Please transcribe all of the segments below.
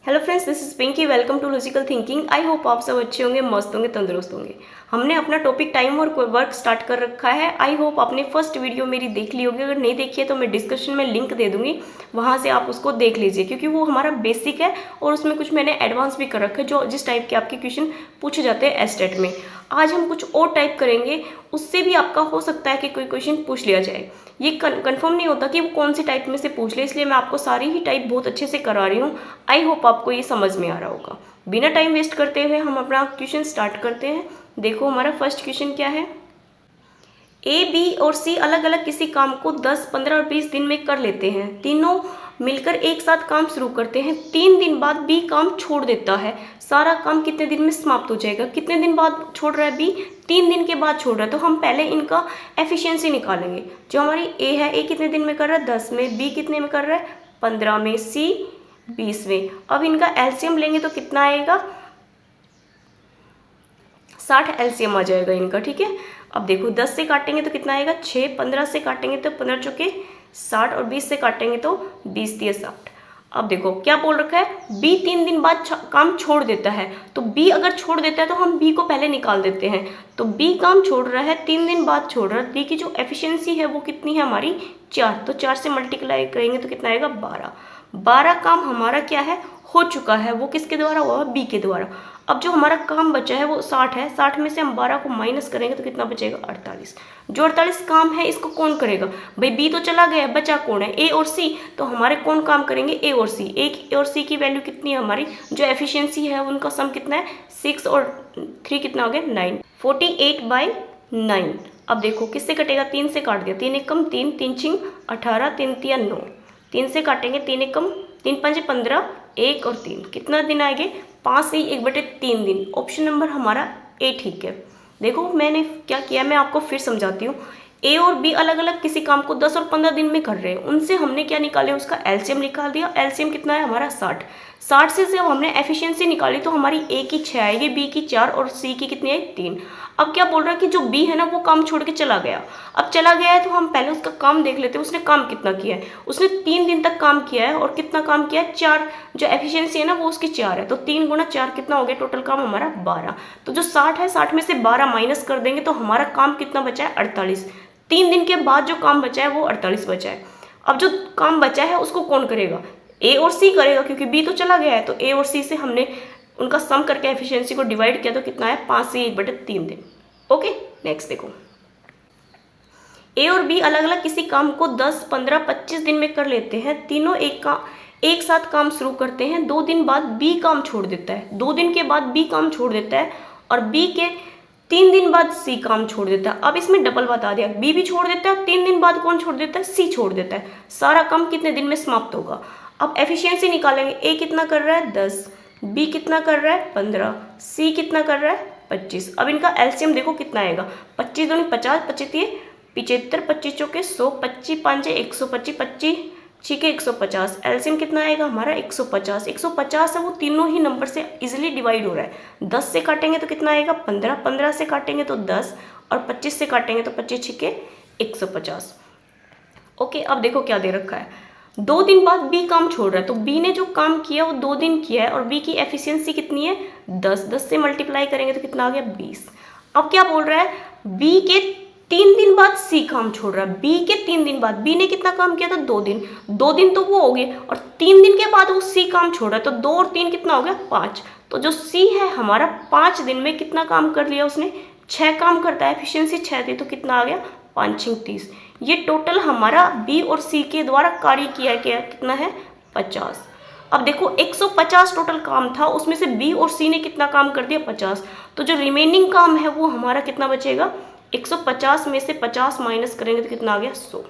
Hello friends, this is Pinky. Welcome to logical thinking. I hope आप सब अच्छे होंगे, मस्त होंगे, तंदुरुस्त होंगे। हमने अपना टॉपिक टाइम और वर्क स्टार्ट कर रखा है। आई होप आपने फर्स्ट वीडियो मेरी देख ली होगी। अगर नहीं देखी है तो मैं डिस्क्रिप्शन में लिंक दे दूंगी, वहाँ से आप उसको देख लीजिए, क्योंकि वो हमारा बेसिक है और उसमें कुछ मैंने एडवांस भी कर रखा है, जो जिस टाइप के आपके क्वेश्चन पूछे जाते हैं एस्टेट में। आज हम कुछ और टाइप करेंगे, उससे भी आपका हो सकता है कि कोई क्वेश्चन पूछ लिया जाए। ये कंफर्म नहीं होता कि वो कौन सी टाइप में से पूछ ले, इसलिए मैं आपको सारी ही टाइप बहुत अच्छे से करा रही हूँ। आई होप आपको ये समझ में आ रहा होगा। बिना टाइम वेस्ट करते हुए हम अपना क्वेश्चन स्टार्ट करते हैं। देखो हमारा फर्स्ट क्वेश्चन क्या है। ए, बी और सी अलग अलग किसी काम को 10, 15 और 20 दिन में कर लेते हैं। तीनों मिलकर एक साथ काम शुरू करते हैं। 3 दिन बाद बी काम छोड़ देता है। सारा काम कितने दिन में समाप्त हो जाएगा? कितने दिन बाद छोड़ रहा है बी? 3 दिन के बाद छोड़ रहा है। तो हम पहले इनका एफिशिएंसी निकालेंगे। जो हमारी ए है, ए कितने दिन में कर रहा है? 10 में। बी कितने में कर रहा है? 15 में। सी 20 में। अब इनका एलसीएम लेंगे तो कितना आएगा? 60 एलसीएम आ जाएगा इनका। ठीक है, अब देखो 10 से काटेंगे तो कितना आएगा? 6। 15 से काटेंगे तो 15 चौके 60 और 20 से काटेंगे तो 20 तिया 60। अब देखो क्या बोल रखा है, बी 3 दिन बाद काम छोड़ देता है। तो बी अगर छोड़ देता है तो हम बी को पहले निकाल देते हैं। तो बी काम छोड़ रहा है, 3 दिन बाद छोड़ रहा है। बी की जो एफिशिएंसी है वो कितनी है हमारी? 4। तो 4 से मल्टीप्लाई करेंगे तो कितना आएगा? 12। 12 काम हमारा क्या है? हो चुका है। वो किसके द्वारा हुआ है? बी के द्वारा। अब जो हमारा काम बचा है वो 60 है। 60 में से हम 12 को माइनस करेंगे तो कितना बचेगा? 48। जो 48 काम है इसको कौन करेगा? भाई बी तो चला गया, बचा कौन है? ए और सी। तो हमारे कौन काम करेंगे? ए और सी। ए और सी की वैल्यू कितनी है हमारी? जो एफिशिएंसी है उनका सम कितना है? 6 और 3 कितना हो गया? 9। 48/9। अब देखो किससे कटेगा? 3 से काट दिया। 3 एकम 3, 3 छिंग 18, 3 तिया 9। 3 से काटेंगे, 3 एकम 3 पंजे 15, 1 और 3 कितना दिन आएंगे? 5 से 1/3 दिन। ऑप्शन नंबर हमारा ए ठीक है। देखो मैंने क्या किया, मैं आपको फिर समझाती हूँ। ए और बी अलग अलग किसी काम को 10 और 15 दिन में कर रहे हैं। उनसे हमने क्या निकाले? उसका एलसीएम निकाल दिया। एलसीएम कितना है हमारा? 60। 60 से जब हमने एफिशिएंसी निकाली तो हमारी ए की 6 आएगी, बी की 4 और सी की कितनी है? 3। अब क्या बोल रहा है कि जो बी है ना वो काम छोड़ के चला गया। अब चला गया है तो हम पहले उसका काम देख लेते हैं। उसने काम कितना किया है? उसने 3 दिन तक काम किया है। और कितना काम किया है? 4। जो एफिशिएंसी है ना वो उसकी 4 है। तो 3 गुना 4 कितना हो गया? टोटल काम हमारा 12। तो जो 60 है, 60 में से 12 माइनस कर देंगे तो हमारा काम कितना बचा है? 48। 3 दिन के बाद जो काम बचा है वो 48 बचा है। अब जो काम बचा है उसको कौन करेगा? ए और सी करेगा, क्योंकि बी तो चला गया है। तो ए और सी से हमने उनका सम करके एफिशिएंसी को डिवाइड किया तो कितना है? 5 से 1/3 दिन। ओके, नेक्स्ट देखो। ए और बी अलग अलग किसी काम को 10, 15, 25 दिन में कर लेते हैं। तीनों एक साथ काम शुरू करते हैं। 2 दिन बाद बी काम छोड़ देता है। 2 दिन के बाद बी काम छोड़ देता है और बी के 3 दिन बाद सी काम छोड़ देता है। अब इसमें डबल बता दिया, बी भी छोड़ देता है और 3 दिन बाद कौन छोड़ देता है? सी छोड़ देता है। सारा काम कितने दिन में समाप्त होगा? अब एफिशिएंसी निकालेंगे। ए कितना कर रहा है? 10। बी कितना कर रहा है? 15। सी कितना कर रहा है? 25। अब इनका एलसीएम देखो कितना आएगा? 25 दूनी 50, 25 75, 25 चौके 100, 25 पांचे 125, 25 छीके 150। एलसीएम कितना आएगा हमारा? 150। 150 है वो तीनों ही नंबर से इजीली डिवाइड हो रहा है। 10 से काटेंगे तो कितना आएगा? 15। 15 से काटेंगे तो 10 और 25 से काटेंगे तो 25 छीके 150। ओके, अब देखो क्या दे रखा है। 2 दिन बाद बी काम छोड़ रहा है। तो बी ने जो काम किया वो 2 दिन किया है और बी की एफिशिएंसी कितनी है? 10। 10 से मल्टीप्लाई करेंगे तो कितना आ गया? 20। अब क्या बोल रहा है? बी के 3 दिन बाद सी काम छोड़ रहा है। बी के 3 दिन बाद बी ने कितना काम किया था? 2 दिन। 2 दिन तो वो हो गए और 3 दिन के बाद वो सी काम छोड़ रहा है। तो 2 और 3 कितना हो गया? 5। तो जो सी है हमारा 5 दिन में कितना काम कर लिया उसने? 6 काम करता है। एफिशिएंसी 6 थी तो कितना आ गया? 5 6 30। ये टोटल हमारा बी और सी के द्वारा कार्य किया गया कितना है? 50। अब देखो 150 टोटल काम था, उसमें से बी और सी ने कितना काम कर दिया? 50। तो जो रिमेनिंग काम है वो हमारा कितना बचेगा? 150 में से 50 माइनस करेंगे तो कितना आ गया? 100।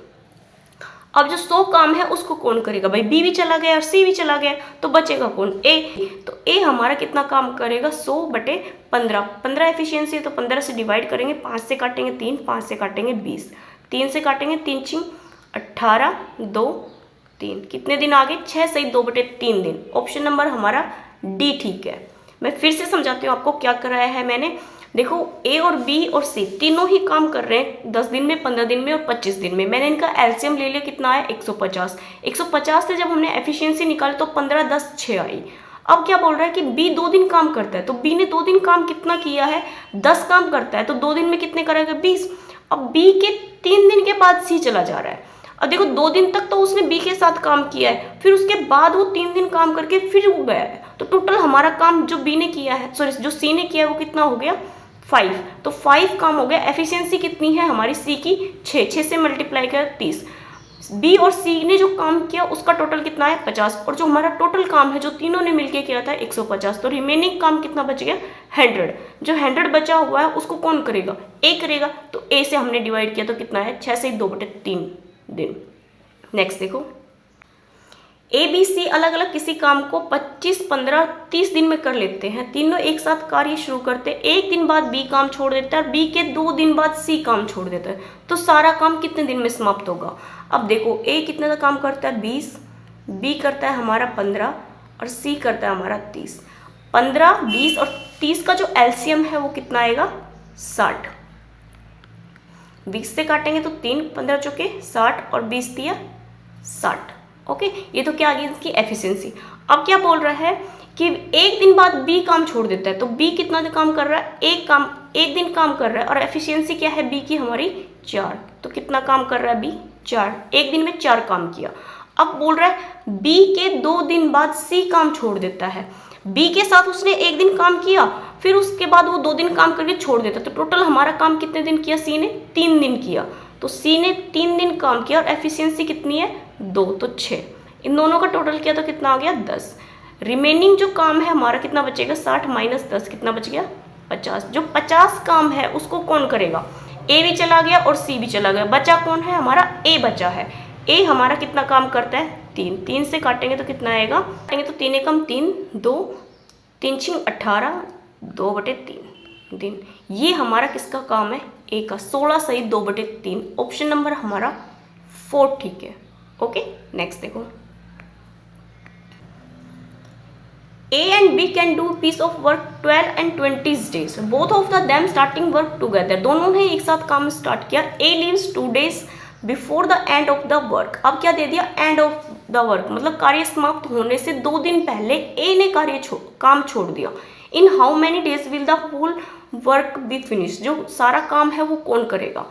अब जो 100 काम है उसको कौन करेगा? भाई बी भी चला गया और सी भी चला गया, तो बचेगा कौन? ए। तो ए हमारा कितना काम करेगा? 100/15। 15 एफिशिएंसी है तो 15 से डिवाइड करेंगे। 5 से काटेंगे 3, 5 से काटेंगे 20, 3 से काटेंगे 3 छिंग 18, 2 3 कितने दिन आ गए? 6 सही 2/3 दिन। ऑप्शन नंबर हमारा डी ठीक है। मैं फिर से समझाती हूँ आपको क्या कराया है मैंने। देखो ए और बी और सी तीनों ही काम कर रहे हैं 10 दिन में, 15 दिन में और 25 दिन में। मैंने इनका एलसीएम ले लिया, कितना है? 150। 150 से जब हमने एफिशिएंसी निकाली तो 15 10 6 आई। अब क्या बोल रहा है कि बी 2 दिन काम करता है, तो बी ने 2 दिन काम कितना किया है, 10 काम करता है, तो 2 दिन में कितने करेगा, 20। अब बी के 3 दिन के बाद सी चला जा रहा है। अब देखो 2 दिन तक तो उसने बी के साथ काम किया है, फिर उसके बाद वो 3 दिन काम करके फिर वो गया है, तो टोटल हमारा काम जो बी ने किया है, सॉरी जो सी ने किया है वो कितना हो गया, 5। तो 5 काम हो गया। एफिशिएंसी कितनी है हमारी सी की, 6 से मल्टीप्लाई कर 30। बी और सी ने जो काम किया उसका टोटल कितना है, 50, और जो हमारा टोटल काम है जो तीनों ने मिलके किया था 150, तो रिमेनिंग काम कितना बच गया, 100। जो 100 बचा हुआ है उसको कौन करेगा, ए करेगा, तो ए से हमने डिवाइड किया तो कितना है, 6 से 2/3 दिन। नेक्स्ट देखो, ए बी सी अलग अलग किसी काम को 25, 15, 30 दिन में कर लेते हैं। तीनों एक साथ कार्य शुरू करते हैं, एक दिन बाद बी काम छोड़ देता है और बी के 2 दिन बाद सी काम छोड़ देता है, तो सारा काम कितने दिन में समाप्त होगा। अब देखो ए कितने का काम करता है, 20, बी करता है हमारा 15 और सी करता है हमारा 30। 15, 20 और 30 का जो एलसीएम है वो कितना आएगा, 60। 20 से काटेंगे तो 3, 15 चौके 60 और 20 दिया 60। ओके, ये तो क्या आ गई इसकी एफिशिएंसी। अब क्या बोल रहा है कि एक दिन बाद बी काम छोड़ देता है, तो बी कितना काम कर रहा है, एक दिन काम कर रहा है, और एफिशिएंसी क्या है बी की हमारी 4, तो कितना काम कर रहा है बी, 4, एक दिन में 4 काम किया। अब बोल रहा है बी के 2 दिन बाद सी काम छोड़ देता है, बी के साथ उसने एक दिन काम किया, फिर उसके बाद वो 2 दिन काम करके छोड़ देता है, तो टोटल हमारा काम कितने दिन किया, सी ने 3 दिन किया, तो सी ने 3 दिन काम किया और एफिशिएंसी कितनी है 2, तो 6। इन दोनों का टोटल किया तो कितना आ गया, 10। रिमेनिंग जो काम है हमारा कितना बचेगा, 60 माइनस 10 कितना बच गया, 50। जो 50 काम है उसको कौन करेगा, ए भी चला गया और सी भी चला गया, बचा कौन है हमारा, ए बचा है। ए हमारा कितना काम करता है, 3, 3 से काटेंगे तो कितना आएगा, काटेंगे तो 3 एकम 3, 2, 3 छिंग 18, 2/3 दिन। ये हमारा किसका काम है, ए का, 16 सही 2/3। ऑप्शन नंबर हमारा 4 ठीक है। ओके, नेक्स्ट देखो, A and B can do piece of work 12 and 20 days. Both of them starting work together. दोनों ने एक साथ काम स्टार्ट किया। A leaves 2 days before the end of the work. अब क्या दे दिया, end of the work, मतलब कार्य समाप्त होने से 2 दिन पहले A ने काम छोड़ दिया। In how many days will the whole work be finished? जो सारा काम है वो कौन करेगा।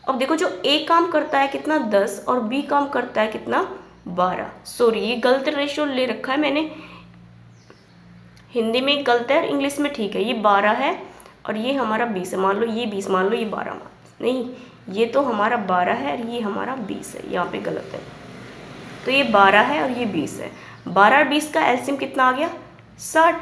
अब देखो जो A काम करता है कितना, 10, और B काम करता है कितना, 12। सॉरी ये गलत रेशियो ले रखा है मैंने, हिंदी में गलत है और इंग्लिश में ठीक है। ये 12 है और ये हमारा 20 है, मान लो ये 20 मान लो, ये 12 नहीं, ये तो हमारा 12 है और ये हमारा 20 है, यहाँ पे गलत है। तो ये 12 है और ये 20 है। 12 और 20 का एलसीएम कितना आ गया, 60।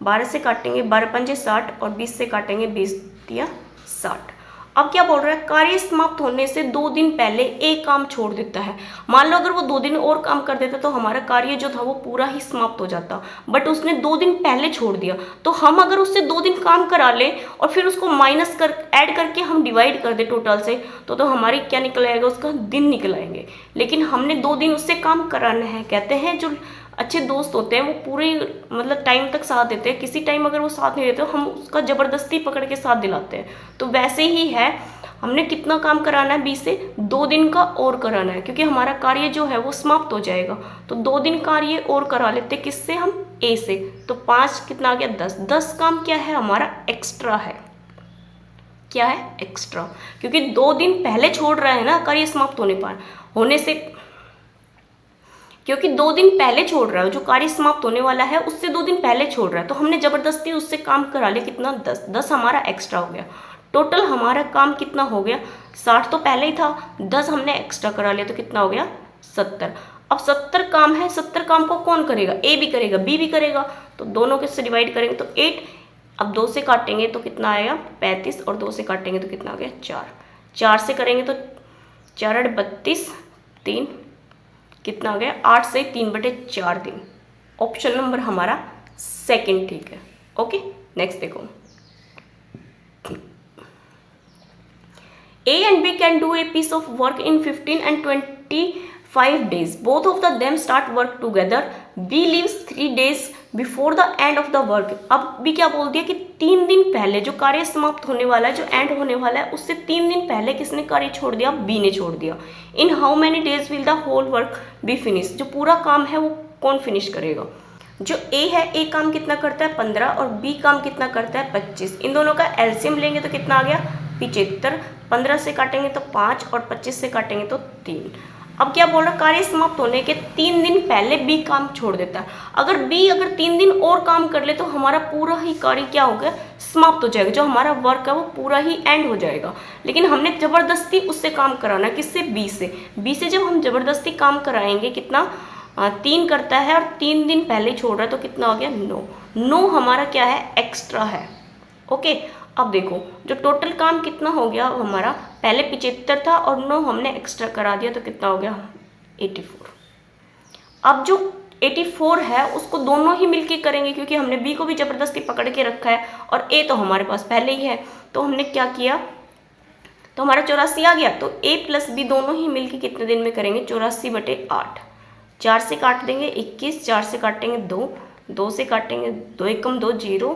12 से काटेंगे 12 पंजे 60 और 20 से काटेंगे 20 दिया 60। अब क्या बोल रहा है, कार्य समाप्त होने से 2 दिन पहले एक काम छोड़ देता है। मान लो अगर वो 2 दिन और काम कर देता तो हमारा कार्य जो था वो पूरा ही समाप्त हो जाता, बट उसने 2 दिन पहले छोड़ दिया। तो हम अगर उससे 2 दिन काम करा ले और फिर उसको माइनस कर ऐड करके हम डिवाइड कर दे टोटल से, तो हमारी क्या निकल आएगा, उसका दिन निकल आएंगे। लेकिन हमने 2 दिन उससे काम कराना है। कहते हैं जो अच्छे दोस्त होते हैं वो पूरे मतलब टाइम तक साथ देते हैं, किसी टाइम अगर वो साथ नहीं देते हम उसका ज़बरदस्ती पकड़ के साथ दिलाते हैं। तो वैसे ही है, हमने कितना काम कराना है, 20 से 2 दिन का और कराना है, क्योंकि हमारा कार्य जो है वो समाप्त हो जाएगा। तो 2 दिन कार्य और करा लेते, किससे, हम ए से। तो 5 कितना आ गया, 10। 10 काम क्या है हमारा, एक्स्ट्रा है। क्या है, एक्स्ट्रा, क्योंकि 2 दिन पहले छोड़ रहा है ना कार्य समाप्त होने से, क्योंकि 2 दिन पहले छोड़ रहा है, जो कार्य समाप्त होने वाला है उससे 2 दिन पहले छोड़ रहा है, तो हमने जबरदस्ती उससे काम करा लिया। कितना, 10। 10 हमारा एक्स्ट्रा हो गया। टोटल हमारा काम कितना हो गया, 60 तो पहले ही था, 10 हमने एक्स्ट्रा करा लिया, तो कितना हो गया, 70। अब 70 काम है, 70 काम को कौन करेगा, ए भी करेगा बी भी करेगा, तो दोनों के से डिवाइड करेंगे तो 8। अब 2 से काटेंगे तो कितना आएगा, 35, और 2 से काटेंगे तो कितना आ गया, 4। 4 से करेंगे तो 4 8 32, 3 कितना हो गया, 8 से 3/4 दिन। ऑप्शन नंबर हमारा सेकंड ठीक है। ओके, नेक्स्ट देखो, A and B can do a piece of work in 15 and 25 days. Both of them start work together. B leaves 3 days before the end of the work. अब B क्या बोल दिया कि 3 दिन पहले जो कार्य समाप्त होने वाला है, जो एंड होने वाला है, उससे 3 दिन पहले किसने कार्य छोड़ दिया, B ने छोड़ दिया। In how many days will the whole work be finished? जो पूरा काम है वो कौन फिनिश करेगा। जो ए है, ए काम कितना करता है 15 और बी काम कितना करता है 25। इन दोनों का एलसीएम लेंगे तो कितना आ गया 75। 15 से काटेंगे तो 5 और 25 से काटेंगे तो 3। अब क्या बोल रहा है, कार्य समाप्त होने के 3 दिन पहले बी काम छोड़ देता है। अगर 3 दिन और काम कर ले तो हमारा पूरा ही कार्य क्या हो गया, समाप्त हो जाएगा। जो हमारा वर्क है वो पूरा ही एंड हो जाएगा। लेकिन हमने जबरदस्ती उससे काम कराना, किससे, बी से। बी से जब हम जबरदस्ती काम कराएंगे, कितना 3 करता है और 3 दिन पहले छोड़ रहा है तो कितना हो गया 9 हमारा क्या है, एक्स्ट्रा है। ओके, अब देखो जो टोटल काम कितना हो गया हमारा, पहले 75 था और 9 हमने एक्स्ट्रा करा दिया तो कितना हो गया 84। अब जो 84 है उसको दोनों ही मिलके करेंगे, क्योंकि हमने बी को भी जबरदस्ती पकड़ के रखा है और ए तो हमारे पास पहले ही है। तो हमने क्या किया, तो हमारा 84 आ गया। तो ए प्लस बी दोनों ही मिलके कितने दिन में करेंगे, 84/8। 4 से काट देंगे 21, 4 से काटेंगे 2, 2 से काटेंगे 2 एकम 2 0,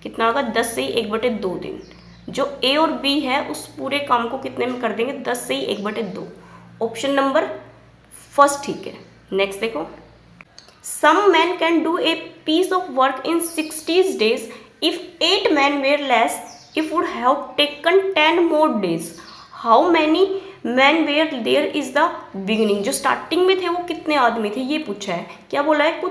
कितना होगा 10 से ही 1/2 दिन। जो ए और बी है उस पूरे काम को कितने में कर देंगे, 10 से ही 1/2। ऑप्शन नंबर फर्स्ट ठीक है। नेक्स्ट देखो, some man can do a piece of work in 60 days if 8 men were less, it would have taken 10 more days. How many men were there is the beginning. जो starting में थे वो कितने आदमी थे ये पूछा है। क्या बोला है,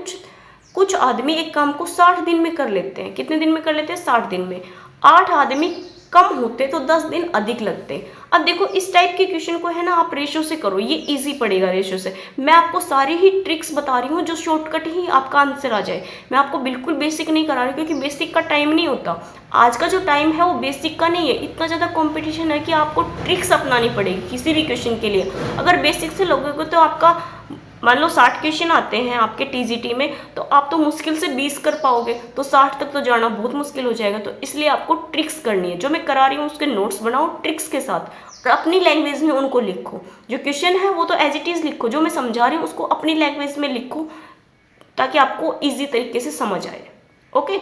कुछ आदमी एक काम को 60 दिन में कर लेते हैं। कितने दिन में कर लेते हैं, 60 दिन में। 8 आदमी कम होते तो 10 दिन अधिक लगते। अब देखो इस टाइप के क्वेश्चन को है ना आप रेशो से करो, ये इजी पड़ेगा रेशो से। मैं आपको सारी ही ट्रिक्स बता रही हूँ जो शॉर्टकट ही आपका आंसर आ जाए। मैं आपको बिल्कुल बेसिक नहीं करा रही क्योंकि बेसिक का टाइम नहीं होता। आज का जो टाइम है वो बेसिक का नहीं है। इतना ज़्यादा कॉम्पिटिशन है कि आपको ट्रिक्स अपनानी पड़ेगी किसी भी क्वेश्चन के लिए। अगर बेसिक से लोगोगे तो आपका मान लो 60 क्वेश्चन आते हैं आपके टीजीटी में, तो आप तो मुश्किल से 20 कर पाओगे, तो 60 तक तो जाना बहुत मुश्किल हो जाएगा। तो इसलिए आपको ट्रिक्स करनी है। जो मैं करा रही हूँ उसके नोट्स बनाओ ट्रिक्स के साथ और अपनी लैंग्वेज में उनको लिखो। जो क्वेश्चन है वो तो एज इट इज़ लिखो, जो मैं समझा रही हूँ उसको अपनी लैंग्वेज में लिखो ताकि आपको ईजी तरीके से समझ आए। ओके,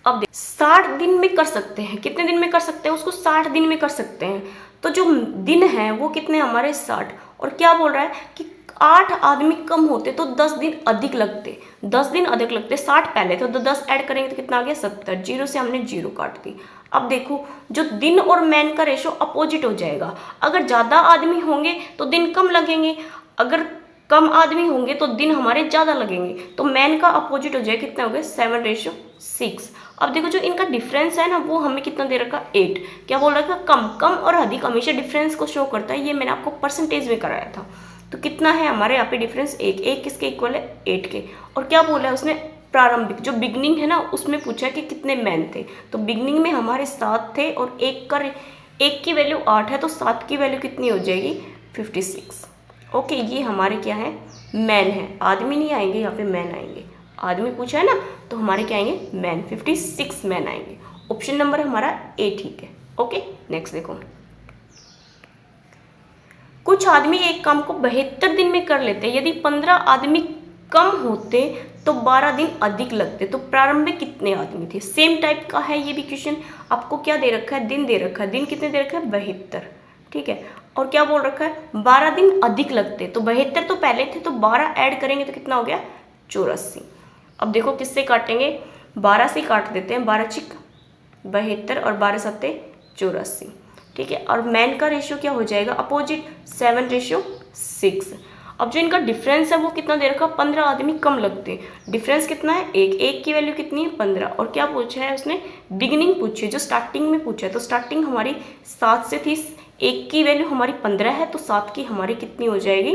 अब 60 दिन में कर सकते हैं। कितने दिन में कर सकते हैं उसको, 60 दिन में कर सकते हैं। तो जो दिन है वो कितने हमारे 60। और क्या बोल रहा है कि 8 आदमी कम होते तो 10 दिन अधिक लगते। 10 दिन अधिक लगते, 60 पहले थे तो 10 ऐड करेंगे तो कितना आ गया 70। 0 से हमने 0 काट दी। अब देखो जो दिन और मैन का रेशो अपोजिट हो जाएगा। अगर ज़्यादा आदमी होंगे तो दिन कम लगेंगे, अगर कम आदमी होंगे तो दिन हमारे ज़्यादा लगेंगे। तो मैन का अपोजिट हो जाएगा, कितना हो गया 7:6। अब देखो जो इनका डिफरेंस है ना वो हमें कितना दे रखा 8। क्या बोल रखा, कम और अधिक हमेशा डिफरेंस को शो करता है। ये मैंने आपको परसेंटेज में कराया था। तो कितना है हमारे यहाँ पे डिफरेंस 1 किसके इक्वल है 8 के। और क्या बोला है उसने, प्रारंभिक जो बिगनिंग है ना उसमें पूछा है कि कितने मैन थे। तो बिगनिंग में हमारे 7 थे और 1 की वैल्यू 8 है तो 7 की वैल्यू कितनी हो जाएगी 56। ओके, ये हमारे क्या है मैन है। आदमी नहीं आएंगे यहाँ पे, मैन आएंगे। आदमी पूछा है ना तो हमारे क्या आएंगे मैन, 56 मैन आएंगे। ऑप्शन नंबर हमारा ए ठीक है। ओके, नेक्स्ट देखो, कुछ आदमी एक काम को 72 दिन में कर लेते हैं। यदि 15 आदमी कम होते तो 12 दिन अधिक लगते। तो प्रारंभिक कितने आदमी थे, सेम टाइप का है ये भी क्वेश्चन। आपको क्या दे रखा है, दिन दे रखा है। दिन कितने दे रखा है 72, ठीक है। और क्या बोल रखा है 12 दिन अधिक लगते। तो 72 तो पहले थे तो 12 ऐड करेंगे तो कितना हो गया 84। अब देखो किससे काटेंगे, 12 से काट देते हैं। 12 छिक 72 और 12 सत्ते 84, ठीक है। और मैन का रेशियो क्या हो जाएगा अपोजिट, 7:6। अब जो इनका डिफरेंस है वो कितना दे रखा, 15 आदमी कम लगते। डिफरेंस कितना है 1 की वैल्यू कितनी है 15। और क्या पूछा है उसने, बिगिनिंग पूछी है, जो स्टार्टिंग में पूछा है। तो स्टार्टिंग हमारी 7 से थी, 1 की वैल्यू हमारी 15 है तो 7 की हमारी कितनी हो जाएगी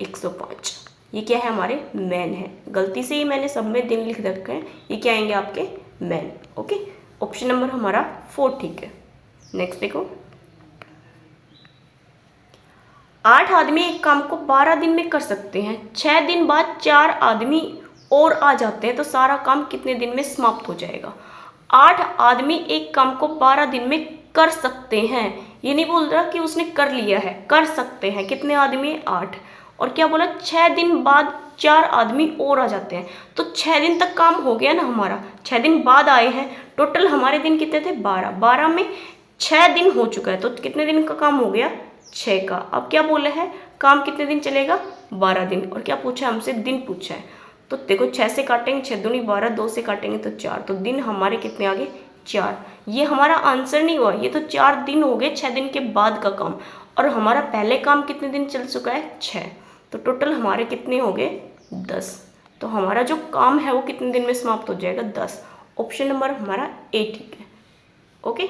105। ये क्या है हमारे मैन है। गलती से ही मैंने सब में दिन लिख रखे हैं, ये क्या आएंगे आपके मैन। ओके, ऑप्शन नंबर हमारा 4 ठीक है। नेक्स्ट देखो, 8 आदमी एक काम को 12 दिन में कर सकते हैं। 6 दिन बाद 4 आदमी और आ जाते हैं तो सारा काम कितने दिन में समाप्त हो जाएगा। 8 आदमी एक काम को 12 दिन में कर सकते हैं। ये नहीं बोल रहा कि उसने कर लिया है, कर सकते हैं। कितने आदमी 8। और क्या बोला 6 दिन बाद 4 आदमी और आ जाते हैं। तो 6 दिन तक काम हो गया ना हमारा, 6 दिन बाद आए हैं। टोटल हमारे दिन कितने थे 12, 12 में 6 दिन हो चुका है तो कितने दिन का काम हो गया 6 का। अब क्या बोला है काम कितने दिन चलेगा 12 दिन। और क्या पूछा है हमसे, दिन पूछा है। तो देखो 6 से काटेंगे 6 दूनी 12, 2 से काटेंगे तो 4, तो दिन हमारे कितने आ गए 4। ये हमारा आंसर नहीं हुआ, ये तो 4 दिन हो गए 6 दिन के बाद का काम, और हमारा पहले काम कितने दिन चल चुका है 6, तो टोटल हमारे कितने हो गए 10। तो हमारा जो काम है वो कितने दिन में समाप्त हो जाएगा 10। ऑप्शन नंबर हमारा ए ठीक है। ओके,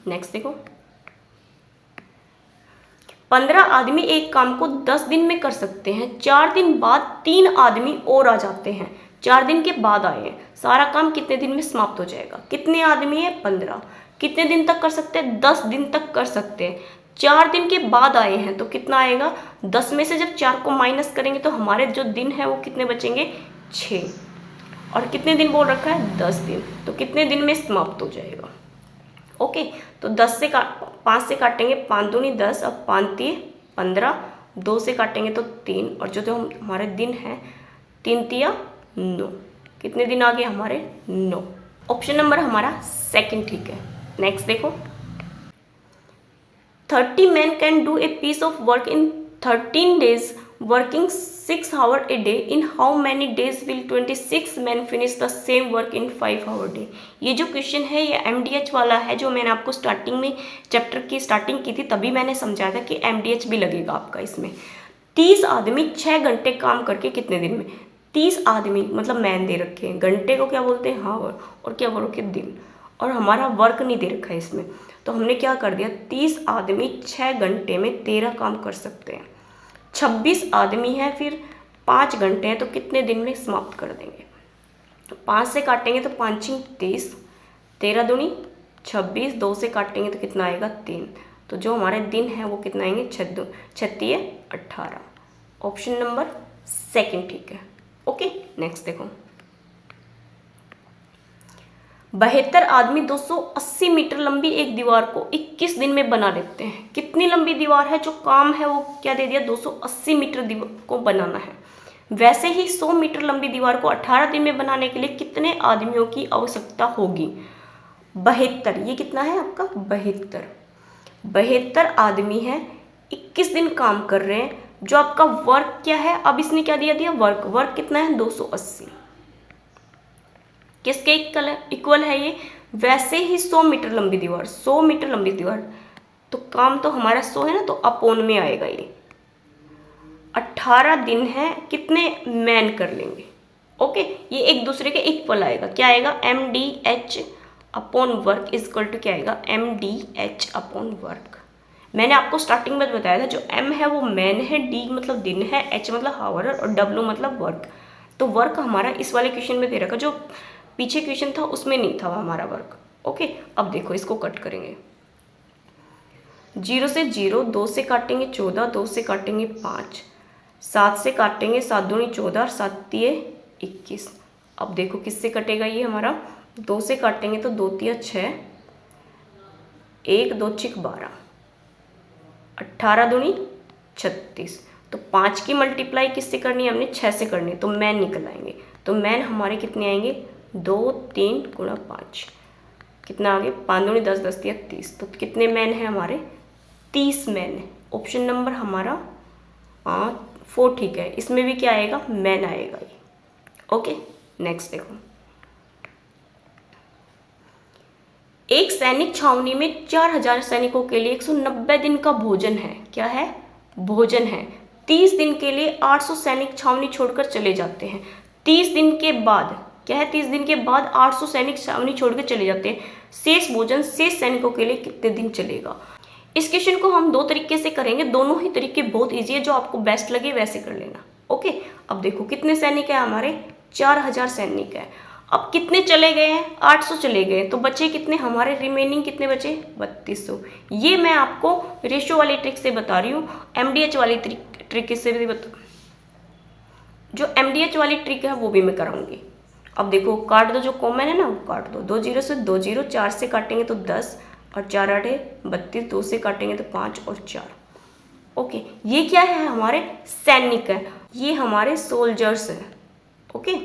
नेक्स्ट देखो, 15 आदमी एक काम को 10 दिन में कर सकते हैं, 4 दिन बाद 3 आदमी और आ जाते हैं, 4 दिन के बाद आए हैं, सारा काम कितने दिन में समाप्त हो जाएगा। कितने आदमी है 15, कितने दिन तक कर सकते हैं 10 दिन तक कर सकते हैं, 4 दिन के बाद आए हैं तो कितना आएगा 10 में से जब 4 को माइनस करेंगे तो हमारे जो दिन है वो कितने बचेंगे 6, और कितने दिन बोल रखा है 10 दिन, तो कितने दिन में समाप्त हो जाएगा। ओके, तो 5 से काटेंगे 5 दूनी 10, अब 5 तिये 15, 2 से काटेंगे तो 3, और जो हमारे दिन है 3 तिया 9, कितने दिन आ गए हमारे 9। ऑप्शन नंबर हमारा सेकंड ठीक है। नेक्स्ट देखो, 30 men can do a piece of work in 13 days working 6 hours a day. In how many days will 26 men finish the same work in 5 hour day? ये जो क्वेश्चन है ये MDH वाला है, जो मैंने आपको स्टार्टिंग में चैप्टर की स्टार्टिंग की थी तभी मैंने समझाया था कि MDH भी लगेगा आपका इसमें। 30 आदमी 6 घंटे काम करके कितने दिन में, 30 आदमी मतलब मैन दे रखे हैं, घंटे को क्या बोलते हैं हावर, और क्या बोलोगे दिन, और हमारा वर्क नहीं दे रखा है इसमें, तो हमने क्या कर दिया 30 आदमी 6 घंटे में 13 काम कर सकते हैं, 26 आदमी है फिर 5 घंटे हैं तो कितने दिन में समाप्त कर देंगे। तो 5 से काटेंगे तो 5 30, 13 दूनी 26, 2 से काटेंगे तो कितना आएगा 3, तो जो हमारे दिन है वो कितना आएंगे 36 18। ऑप्शन नंबर सेकंड ठीक है। ओके, नेक्स्ट देखो, 72 आदमी 280 मीटर लंबी एक दीवार को 21 दिन में बना लेते हैं। कितनी लंबी दीवार है, जो काम है वो क्या दे दिया 280 मीटर दीवार को बनाना है। वैसे ही 100 मीटर लंबी दीवार को 18 दिन में बनाने के लिए कितने आदमियों की आवश्यकता होगी। 72, ये कितना है आपका 72 आदमी है 21 दिन काम कर रहे हैं। जो आपका वर्क क्या है, अब इसने क्या दिया वर्क कितना है 280, किसके इक्वल है ये, वैसे ही 100 मीटर लंबी दीवार, 100 मीटर लंबी दीवार, तो काम तो हमारा 100 है ना, तो अपोन में आएगा ये। 18 दिन है, कितने मैन कर लेंगे। ओके, ये एक दूसरे के इक्वल आएगा, क्या आएगा MDH upon work is equal to क्या आएगा MDH अपॉन वर्क। मैंने आपको स्टार्टिंग में बताया था जो M है वो मैन है, D मतलब दिन है, H मतलब हावर और W मतलब वर्क। तो वर्क हमारा इस वाले क्वेश्चन में दे रखा, जो पीछे क्वेश्चन था उसमें नहीं था हमारा वर्क। ओके, अब देखो इसको कट करेंगे, 0 से 0, 2 से काटेंगे 14, 2 से काटेंगे 5, 7 से काटेंगे 7 दूनी 14 और 7 तिये 21। अब देखो किससे कटेगा ये हमारा, 2 से काटेंगे तो 2 तिया 6, 1 2 6 12, 18 दूनी 36। तो 5 की मल्टीप्लाई किससे करनी है हमने 6 से करनी है, तो मैन निकल आएंगे। तो मैन हमारे कितने आएंगे 2 3 गुणा 5, कितना आगे 5 दूनी 10 10 तिया 30। तो कितने मैन है हमारे 30 मैन है। ऑप्शन नंबर हमारा 4 ठीक है, इसमें भी क्या आएगा मैन आएगा ये। ओके, नेक्स्ट देखो, एक सैनिक छावनी में 4000 सैनिकों के लिए 190 दिन का भोजन है। क्या है भोजन है। 30 दिन के लिए 800 सैनिक छावनी छोड़कर चले जाते हैं। 30 दिन के बाद क्या है, 30 दिन के बाद 800 सैनिक छावनी छोड़कर चले जाते हैं। शेष भोजन शेष सैनिकों के लिए कितने दिन चलेगा। इस क्वेश्चन को हम 2 तरीके से करेंगे, दोनों ही तरीके बहुत ईजी है, जो आपको बेस्ट लगे वैसे कर लेना। ओके, अब देखो कितने सैनिक है हमारे 4000 सैनिक है। अब कितने चले गए हैं 800 चले गए, तो बचे कितने हमारे रिमेनिंग कितने बचे 3200। ये मैं आपको रेशियो वाली ट्रिक से बता रही हूँ, MDH वाली ट्रिक से भी जो MDH वाली ट्रिक है वो भी मैं कराऊंगी। अब देखो काट दो, जो कॉमन है ना वो काट दो, 2 0 से 2 0, 4 से काटेंगे तो 10 और 4 8 32, 2 से काटेंगे तो 5 और 4। ओके, ये क्या है हमारे सैनिक है, ये हमारे सोल्जर्स हैं। ओके,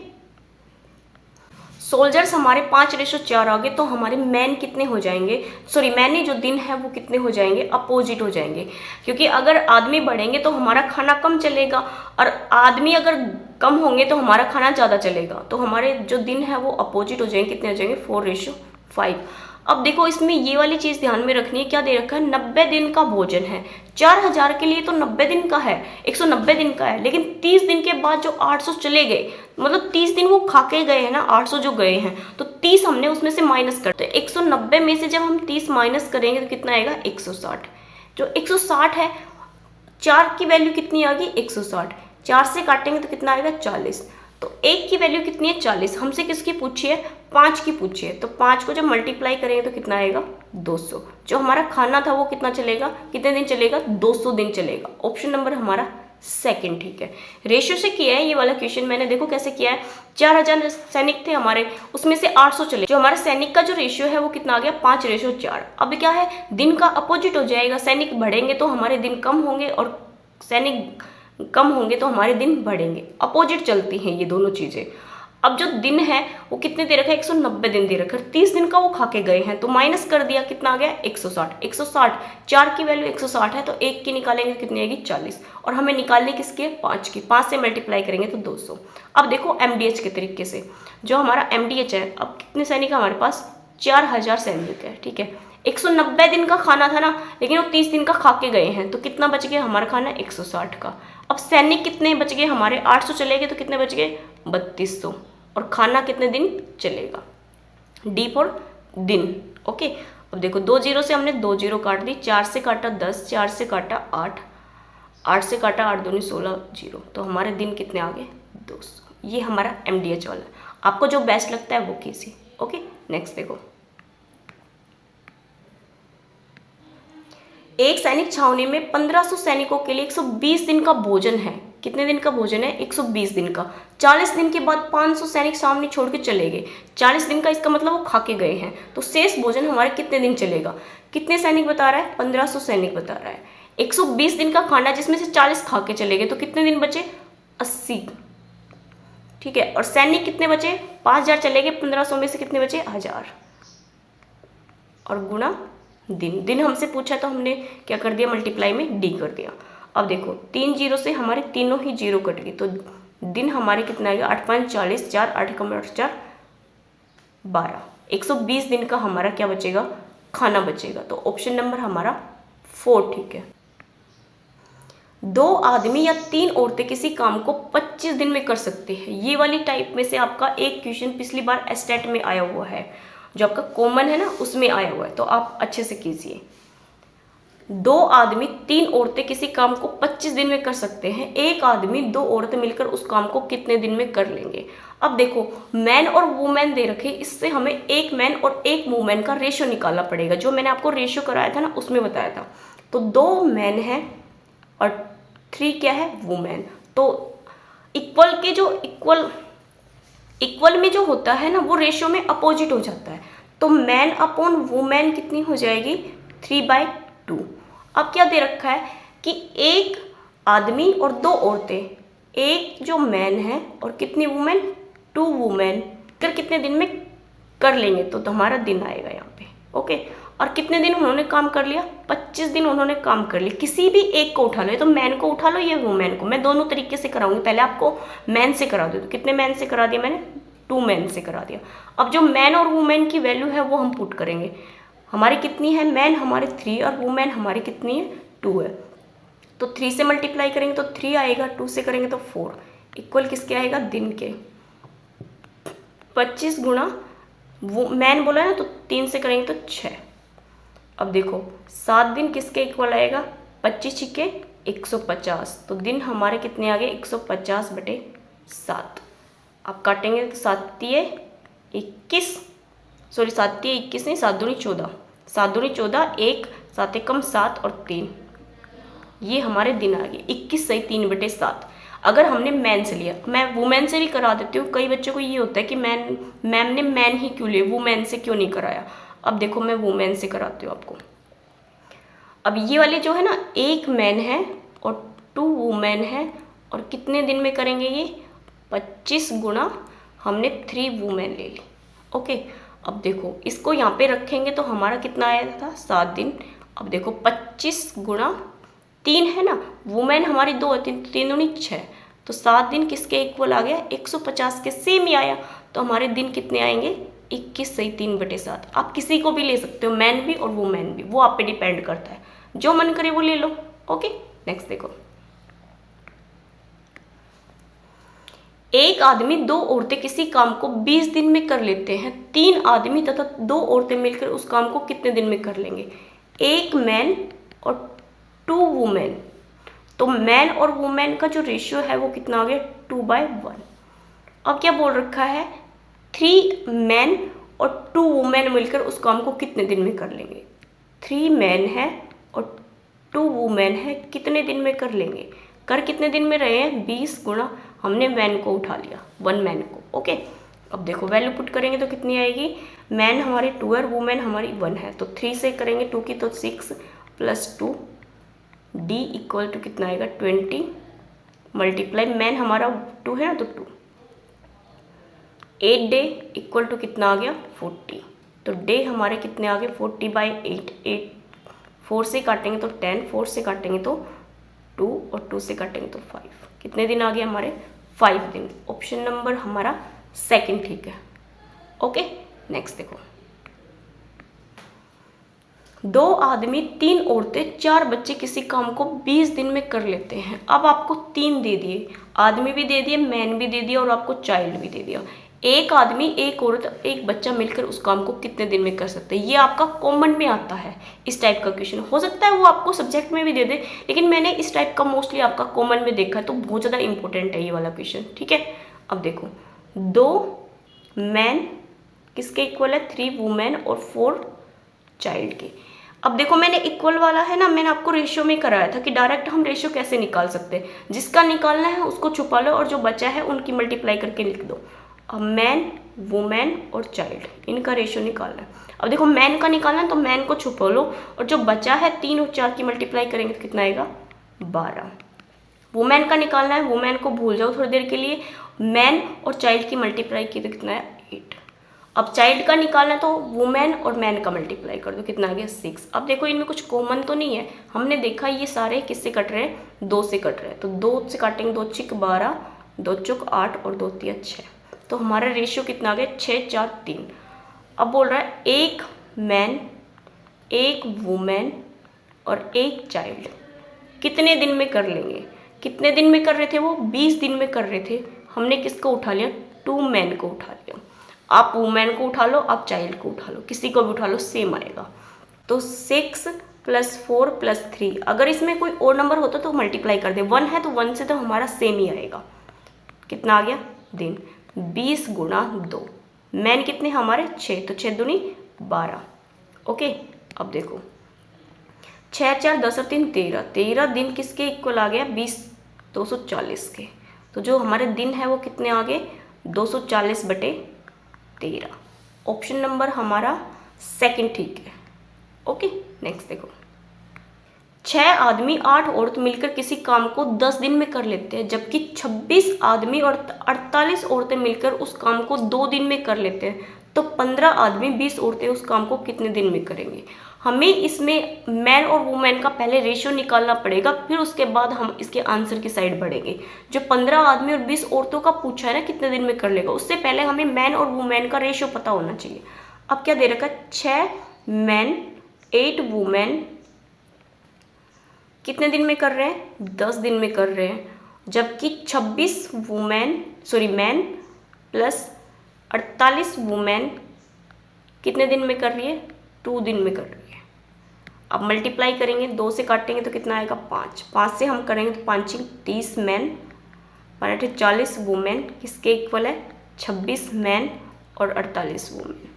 सोल्जर्स हमारे 5:4 आ गए, तो हमारे मैन कितने हो जाएंगे, सॉरी मैन नहीं, जो दिन है वो कितने हो जाएंगे, अपोजिट हो जाएंगे। क्योंकि अगर आदमी बढ़ेंगे तो हमारा खाना कम चलेगा, और आदमी अगर कम होंगे तो हमारा खाना ज़्यादा चलेगा। तो हमारे जो दिन है वो अपोजिट हो जाएंगे, कितने हो जाएंगे, 4:5। अब देखो इसमें ये वाली चीज़ ध्यान में रखनी है, क्या दे रखा है, 90 दिन का भोजन है। 4000 के लिए तो 90 दिन का है, 190 दिन का है, लेकिन 30 दिन के बाद जो 800 चले गए, मतलब 30 दिन वो खा के गए हैं ना, 800 जो गए हैं, तो 30 हमने उसमें से माइनस कर, तो 190 में से जब हम 30 माइनस करेंगे तो कितना आएगा, 160। जो 160 है, 4 की वैल्यू कितनी आ गई, 160, 4 से काटेंगे तो कितना आएगा, 40। तो 1 की वैल्यू कितनी है, 40। हमसे किसकी पूछी है, 5 की पूछी है, तो 5 को जब मल्टीप्लाई करेंगे तो कितना आएगा, 200। जो हमारा खाना था वो कितना चलेगा, कितने दिन चलेगा, 200 दिन चलेगा। ऑप्शन नंबर हमारा सेकंड ठीक है। रेशियो से किया है ये वाला क्वेश्चन मैंने, देखो कैसे किया है। 4000 सैनिक थे हमारे, उसमें से 800 चले, जो हमारा सैनिक का जो रेशियो है वो कितना आ गया, 5:4। अब क्या है, दिन का अपोजिट हो जाएगा, सैनिक बढ़ेंगे तो हमारे दिन कम होंगे, और सैनिक कम होंगे तो हमारे दिन बढ़ेंगे। अपोजिट चलती हैं ये दोनों चीजें। अब जो दिन है वो कितने दे रखा है, 190 दिन दे रखा है, 30 दिन का वो खा के गए हैं, तो माइनस कर दिया, कितना आ गया, 160। 160, 4 की वैल्यू 160 है, तो 1 की निकालेंगे कितनी आएगी, 40। और हमें निकालने किसकी है, 5 की, 5 से मल्टीप्लाई करेंगे तो 200। अब देखो MDH के तरीके से, जो हमारा MDH है, अब कितने सैनिक हमारे पास, 4000 सैनिक है, ठीक है। 190 दिन का खाना था ना, लेकिन वो 30 दिन का खा के गए हैं, तो कितना बच गया हमारा खाना, 160 का। अब सैनिक कितने बच गए हमारे, 800 चले गए, तो कितने बच गए, 3200। और खाना कितने दिन चलेगा, डी फॉर दिन। ओके, अब देखो 2 जीरो से हमने 2 जीरो काट दी, 4 से काटा 10, 4 से काटा 8, 8 से काटा 8 दूनी 16 जीरो, तो हमारे दिन कितने आ गए, 200। ये हमारा MDH वाला, आपको जो बेस्ट लगता है वो कीजिए। ओके, नेक्स्ट देखो, एक सैनिक छावनी में 1500 सैनिकों के लिए 120 दिन का भोजन है। कितने दिन का भोजन है, 120 दिन का। 40 दिन के बाद 500 सैनिक छावनी छोड़ के चले गए। 40 दिन का इसका मतलब वो खा के गए हैं, तो शेष भोजन हमारे कितने दिन चलेगा। कितने सैनिक बता रहा है, 1500 सैनिक बता रहा है। 120 दिन का खाना, जिसमें से 40 खा के चले गए, तो कितने दिन बचे, 80, ठीक है। और सैनिक कितने बचे, 5000 चले गए, 1500 में से कितने बचे, 1000, और गुणा दिन। दिन हमसे पूछा तो हमने क्या कर दिया, मल्टीप्लाई में डी कर दिया। अब देखो 3 जीरो से हमारे तीनों ही जीरो कट गई, तो दिन हमारे कितना आएगा, 8 5 40, 4 8 कम 8 4 12। 120 दिन का हमारा क्या बचेगा, खाना बचेगा। तो ऑप्शन नंबर हमारा 4 ठीक है। 2 आदमी या 3 औरतें किसी काम को 25 दिन में कर सकते हैं। ये वाली टाइप में से आपका एक क्वेश्चन पिछली बार एस्टेट में आया हुआ है, जो आपका कॉमन है ना, उसमें आया हुआ है, तो आप अच्छे से कीजिए। 2 आदमी 3 औरतें किसी काम को 25 दिन में कर सकते हैं। एक आदमी 2 औरतें मिलकर उस काम को कितने दिन में कर लेंगे। अब देखो मैन और वुमेन दे रखे, इससे हमें एक मैन और एक वुमेन का रेशियो निकालना पड़ेगा। जो मैंने आपको रेशियो कराया था ना, उसमें बताया था। तो 2 मैन है और 3 क्या है, वुमेन। तो इक्वल के जो इक्वल में जो होता है ना, वो रेशियो में अपोजिट हो जाता है। तो मैन अपॉन वुमेन कितनी हो जाएगी, 3/2। अब क्या दे रखा है कि एक आदमी और 2 औरतें, एक जो मैन है और कितनी वुमेन, 2 वुमेन, कर कितने दिन में कर लेंगे, तो हमारा दिन आएगा यहाँ पे। ओके, और कितने दिन उन्होंने काम कर लिया, 25 दिन उन्होंने काम कर लिया। किसी भी एक को उठा लो, तो मैन को उठा लो या वुमेन को। मैं दोनों तरीके से कराऊंगी, पहले आपको मैन से करा दो। तो कितने मैन से करा दिया मैंने, 2 मैन से करा दिया। अब जो मैन और वुमेन की वैल्यू है वो हम पुट करेंगे। हमारी कितनी है, मैन हमारे 3 और वुमेन हमारी कितनी है, 2 है। तो 3 से मल्टीप्लाई करेंगे तो 3 आएगा, 2 से करेंगे तो 4, इक्वल किसके आएगा, दिन के। 25 गुणा वो मैन बोला है ना, तो 3 से करेंगे तो 6। अब देखो 7 दिन किसके इक्वल आएगा, 25 छिके 150। तो दिन हमारे कितने आ गए, 150/7। आप काटेंगे तो 7 21, सॉरी 7 21 नहीं, 7 दूनी 14, 7 दूनी 14, 1 7 कम 7 और 3, ये हमारे दिन आ गए। 21 सही 3/7। अगर हमने मैन से लिया, मैं वुमेन से भी करा देती हूँ। कई बच्चों को ये होता है कि मैम ने मैन ही क्यों लिया, वुमेन से क्यों नहीं कराया। अब देखो मैं वुमेन से कराती हूँ आपको। अब ये वाले जो है ना, एक मैन है और 2 वुमेन है, और कितने दिन में करेंगे ये, 25 गुणा हमने 3 वुमेन ले ली, ओके, अब देखो इसको यहाँ पे रखेंगे तो हमारा कितना आया था 7 दिन। अब देखो 25 गुणा 3 है ना, वुमेन हमारी 2 है, 3 दूनी 6, तो 7 दिन किसके इक्वल आ गया 150 के, सेम ही आया। तो हमारे दिन कितने आएंगे 21 सही 3/7। आप किसी को भी ले सकते हो, मैन भी और वुमेन भी, वो आप पे डिपेंड करता है, जो मन करे वो ले लो। ओके, नेक्स्ट देखो, एक आदमी 2 औरतें किसी काम को 20 दिन में कर लेते हैं, 3 आदमी तथा 2 औरतें मिलकर उस काम को कितने दिन में कर लेंगे। एक मैन और 2 वुमेन, तो मैन और वुमेन का जो रेशियो है वो कितना आ गया 2/1। अब क्या बोल रखा है 3 मैन और 2 वुमेन मिलकर उस काम को कितने दिन में कर लेंगे। 3 मैन है और 2 वुमेन है, कितने दिन में कर लेंगे। कर कितने दिन में रहे हैं 20 गुणा, हमने मैन को उठा लिया 1 मैन को। ओके, अब देखो वैल्यू पुट करेंगे तो कितनी आएगी, मैन हमारी 2 है, वुमेन हमारी 1 है, तो 3 से करेंगे 2 की तो 6 + 2 डी इक्वल टू कितना आएगा 20 मल्टीप्लाई मैन हमारा 2 है ना तो 2, 8 डे इक्वल टू कितना आ गया 40, तो डे हमारे कितने आ गए 40/8, 8 4 से काटेंगे तो 10, 4 से काटेंगे तो 2 और 2 से काटेंगे तो 5, कितने दिन आ गए हमारे 5 दिन। ऑप्शन नंबर हमारा सेकंड ठीक है। ओके, नेक्स्ट देखो, 2 आदमी 3 औरतें 4 बच्चे किसी काम को 20 दिन में कर लेते हैं। अब आपको 3 दे दिए, आदमी भी दे दिए, मैन भी दे दिया और आपको चाइल्ड भी दे दिया। एक आदमी, एक औरत, एक बच्चा मिलकर उस काम को कितने दिन में कर सकते हैं, ये आपका कॉमन में आता है। इस टाइप का क्वेश्चन हो सकता है वो आपको सब्जेक्ट में भी दे दे, लेकिन मैंने इस टाइप का मोस्टली आपका कॉमन में देखा है, तो बहुत ज़्यादा इंपॉर्टेंट है ये वाला क्वेश्चन। ठीक है, अब देखो 2 मैन किसके इक्वल है 3 वुमेन और 4 चाइल्ड के। अब देखो मैंने इक्वल वाला है ना, मैंने आपको रेशियो में कराया था कि डायरेक्ट हम रेशियो कैसे निकाल सकते हैं, जिसका निकालना है उसको छुपा लो और जो बचा है उनकी मल्टीप्लाई करके लिख दो। अब मैन, वुमेन और चाइल्ड, इनका रेशियो निकालना है। अब देखो मैन का निकालना है तो मैन को छुपा लो और जो बचा है 3 और 4 की मल्टीप्लाई करेंगे तो कितना आएगा 12। वुमेन का निकालना है, वुमेन को भूल जाओ थोड़ी देर के लिए, मैन और चाइल्ड की मल्टीप्लाई की तो कितना है 8। अब चाइल्ड का निकालना है तो वुमेन और मैन का मल्टीप्लाई कर दो, कितना आ गया 6। अब देखो इनमें कुछ कॉमन तो नहीं है, हमने देखा ये सारे किससे कट रहे हैं 2 से कट रहे हैं, तो 2 से काटेंगे 2 × 12, 2 × 8 और 2 × 3 6, तो हमारा रेशियो कितना आ गया 6 4 3। अब बोल रहा है एक मैन, एक वुमेन और एक चाइल्ड कितने दिन में कर लेंगे। कितने दिन में कर रहे थे वो 20 दिन में कर रहे थे, हमने किसको उठा लिया 2 मैन को उठा लिया। आप वुमेन को उठा लो, आप चाइल्ड को उठा लो, किसी को भी उठा लो सेम आएगा। तो 6 + 4 + 3, अगर इसमें कोई और नंबर होता तो मल्टीप्लाई कर दे, 1 है तो 1 से तो हमारा सेम ही आएगा। कितना आ गया दिन 20 गुणा 2, मैन कितने हमारे 6, तो 6 दूनी 12। ओके, अब देखो 6 4 10 और 3 13, 13 दिन किसके इक्वल आ गया 20 240 के, तो जो हमारे दिन है वो कितने आ गए 240/13। ऑप्शन नंबर हमारा सेकंड ठीक है। ओके, नेक्स्ट देखो, 6 आदमी 8 औरत मिलकर किसी काम को 10 दिन में कर लेते हैं, जबकि 26 आदमी और 48 औरतें मिलकर उस काम को 2 दिन में कर लेते हैं, तो 15 आदमी 20 औरतें उस काम को कितने दिन में करेंगे। हमें इसमें मैन और वुमेन का पहले रेशियो निकालना पड़ेगा, फिर उसके बाद हम इसके आंसर की साइड बढ़ेंगे। जो 15 आदमी और 20 औरतों का पूछा है ना कितने दिन में कर लेगा, उससे पहले हमें मैन और वुमेन का रेशियो पता होना चाहिए। अब क्या दे रखा है 6 मैन 8 वुमेन कितने दिन में कर रहे हैं 10 दिन में कर रहे हैं, जबकि 26 मैन प्लस 48 वुमेन कितने दिन में कर रही है 2 दिन में कर रही है। अब मल्टीप्लाई करेंगे, 2 से काटेंगे तो कितना आएगा 5, 5 से हम करेंगे तो 5 × 30 मैन, 5 × 40 वुमेन किसके इक्वल है 26 मैन और 48 वुमेन।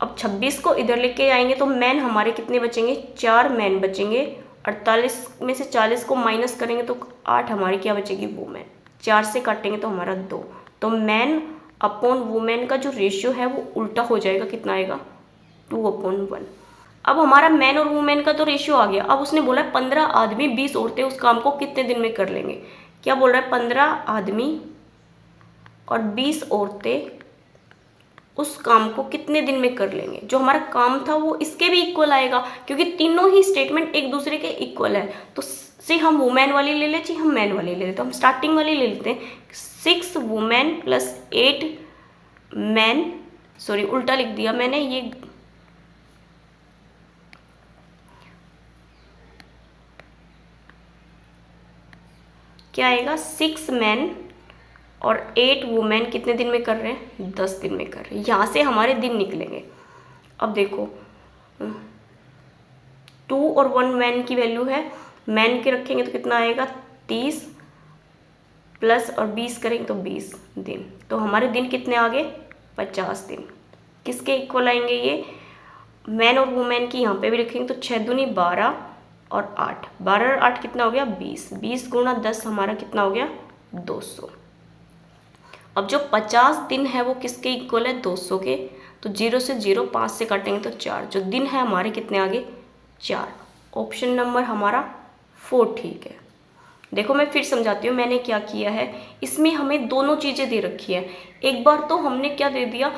अब 26 को इधर लेके आएंगे तो मैन हमारे कितने बचेंगे 4 मैन बचेंगे, 48 में से 40 को माइनस करेंगे तो 8 हमारी क्या बचेगी वुमेन, 4 से काटेंगे तो हमारा 2, तो मैन अपॉन वुमेन का जो रेशियो है वो उल्टा हो जाएगा, कितना आएगा 2/1। अब हमारा मैन और वुमेन का तो रेशियो आ गया। अब उसने बोला 15 आदमी 20 औरतें उस काम को कितने दिन में कर लेंगे। क्या बोल रहा है 15 आदमी और 20 औरतें उस काम को कितने दिन में कर लेंगे। जो हमारा काम था वो इसके भी इक्वल आएगा, क्योंकि तीनों ही स्टेटमेंट एक दूसरे के इक्वल है। तो से हम वुमेन वाली ले लेते, हम मैन वाली ले लेते। तो हम स्टार्टिंग वाली ले लेते हैं, 6 वुमेन प्लस 8 मैन, सॉरी उल्टा लिख दिया मैंने, ये क्या आएगा, 6 मैन और 8 वुमेन कितने दिन में कर रहे हैं, 10 दिन में कर रहे हैं। यहाँ से हमारे दिन निकलेंगे। अब देखो 2 और 1 मैन की वैल्यू है, मैन के रखेंगे तो कितना आएगा 30 प्लस और 20 करेंगे तो 20 दिन। तो हमारे दिन कितने आ गए, 50 दिन। किसके इक्वल आएंगे ये, मैन और वुमेन की यहाँ पे भी रखेंगे तो 6 दूनी 12 और 8, 12 और 8 कितना हो गया 20, 20 गुणा 10 हमारा कितना हो गया 200। अब जो 50 दिन है वो किसके इक्वल है, 200 के। तो 0 से 0, 5 से काटेंगे तो 4, जो दिन है हमारे कितने आगे 4। ऑप्शन नंबर हमारा 4 ठीक है। देखो मैं फिर समझाती हूँ मैंने क्या किया है। इसमें हमें दोनों चीज़ें दे रखी है। एक बार तो हमने क्या दे दिया,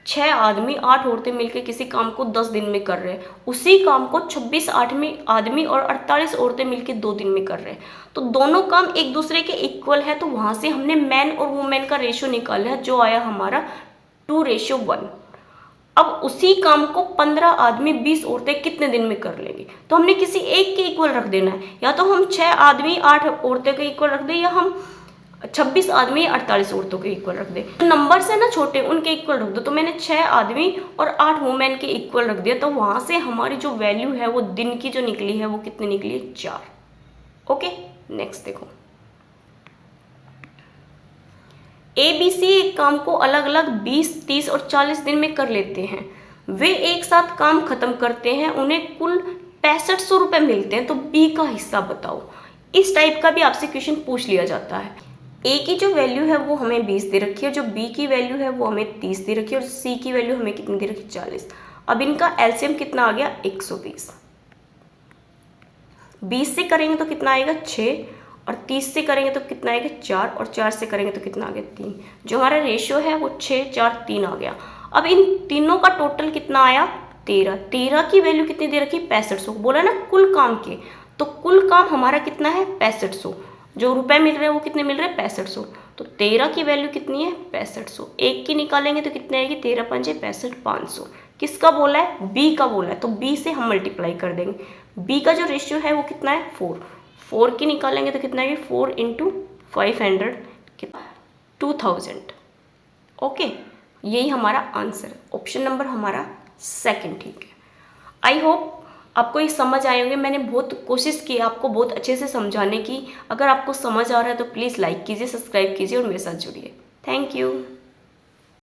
6 आदमी 8 औरतें मिलकर किसी काम को 10 दिन में कर रहे हैं, उसी काम को 26 आदमी और 48 औरतें मिलकर 2 दिन में कर रहे हैं। तो दोनों काम एक दूसरे के इक्वल है, तो वहाँ से हमने मैन और वुमेन का रेशियो निकाला है, जो आया हमारा 2:1। अब उसी काम को 15 आदमी 20 औरतें कितने दिन में कर लेंगे, तो हमने किसी एक के इक्वल रख देना है। या तो हम 6 आदमी 8 औरतें के इक्वल रख दें, या हम 26 आदमी 48 औरतों के इक्वल रख दे। तो नंबर्स है ना छोटे, उनके इक्वल रख दो। तो मैंने 6 आदमी और 8 वुमेन के इक्वल रख दिया। तो वहां से हमारी जो वैल्यू है वो दिन की जो निकली है वो कितनी निकली है, 4। ओके नेक्स्ट देखो, ABC एक काम को अलग अलग 20, 30 और 40 दिन में कर लेते हैं। वे एक साथ काम खत्म करते हैं, उन्हें कुल 6500 रुपये मिलते हैं। तो B का हिस्सा बताओ। इस टाइप का भी आपसे क्वेश्चन पूछ लिया जाता है। A की जो वैल्यू है वो हमें 20 दे रखी है, जो B की वैल्यू है वो हमें 30 दे रखी है, और C की वैल्यू हमें कितनी दे रखी है, 40। अब इनका एलसीएम कितना आ गया, 120। 20 से करेंगे तो कितना आएगा 6, और 30 से करेंगे तो कितना आएगा 4, और 4 से करेंगे तो कितना आ गया 3। जो हमारा रेशियो है वो 6, 4, 3 आ गया। अब इन तीनों का टोटल कितना आया, 13। 13 की वैल्यू कितनी दे रखी, 6500। बोला ना कुल काम के, तो कुल काम हमारा कितना है 6500। जो रुपए मिल रहे हैं वो कितने मिल रहे हैं, 6500। तो 13 की वैल्यू कितनी है, 6500। एक की निकालेंगे तो कितने आएगी, 13 पंजे 65, 500। किसका बोला है, B का बोला है, तो B से हम मल्टीप्लाई कर देंगे। B का जो रेशियो है वो कितना है, 4। 4 की निकालेंगे तो कितना आएगी, 4 × 500 कितना, 2000। ओके, यही हमारा आंसर है। ऑप्शन नंबर हमारा 2 ठीक है। आई होप आपको ये समझ आए होंगे। मैंने बहुत कोशिश की आपको बहुत अच्छे से समझाने की। अगर आपको समझ आ रहा है तो प्लीज़ लाइक कीजिए, सब्सक्राइब कीजिए और मेरे साथ जुड़िए। Thank you.